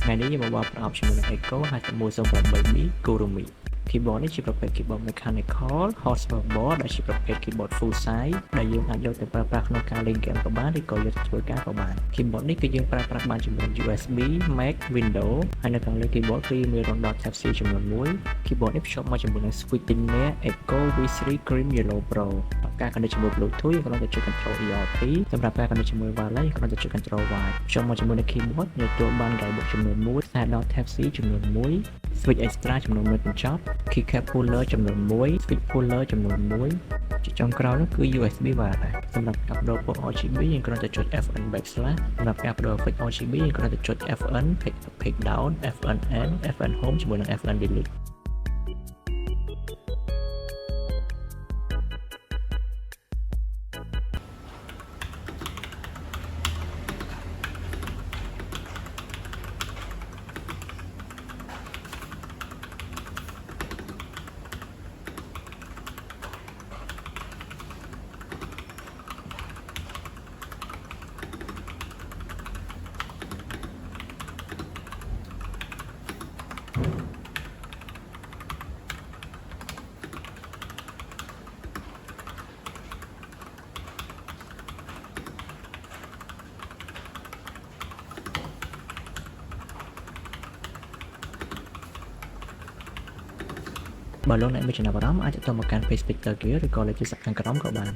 ថ្ងៃនេះយើងមកបកប្រអប់ជាមួយនឹង Echo 5108B Kurumi keyboard នេះជាប្រភេទ keyboard mechanical hoverboard ដែលជាប្រភេទ keyboard full size ដែលយើងអាចយកទៅប្រើប្រាស់ក្នុងការលេងហ្គេមក៏បានឬក៏យកទៅធ្វើការក៏បាន keyboard នេះគឺយើងប្រើប្រាស់បានជាមួយនឹង USB Mac Windows ហើយនៅខាងលើ keyboard គឺមានរំដោត Type C ចំនួន1 keyboard នេះភ្ជាប់មកជាមួយនឹង switch linear Echo V3 Cream Yellow Pro ការ connect ជាមួយ Bluetooth យើងគ្រាន់តែចុច Control ERP សម្រាប់ការ connect ជាមួយ wireless គ្រាន់តែចុច Control Y ភ្ជាប់មកជាមួយនឹង keyboard យើងទទួលបាន guidebook ចំនួន1 ខ្សែដក Type C ចំនួន1 switch extra ចំនួន1កញ្ចប់ keycap puller ចំនួន1 switch puller ចំនួន1ជាចុងក្រោយនោះគឺ USB wireless សម្រាប់ការប្ដូរពណ៌ RGB យើងគ្រាន់តែចុច FN backslash សម្រាប់ការប្ដូរ effect RGB យើងគ្រាន់តែចុច FN pick down FN end FN home ជាមួយនឹង FN deleteបើលោកអ្នកមានចំណាប់អារម្មណ៍អាចទៅមកកាន់ page Speaker Gear ឬក៏លេខទូរស័ព្ទខាងក្រោមក៏បាន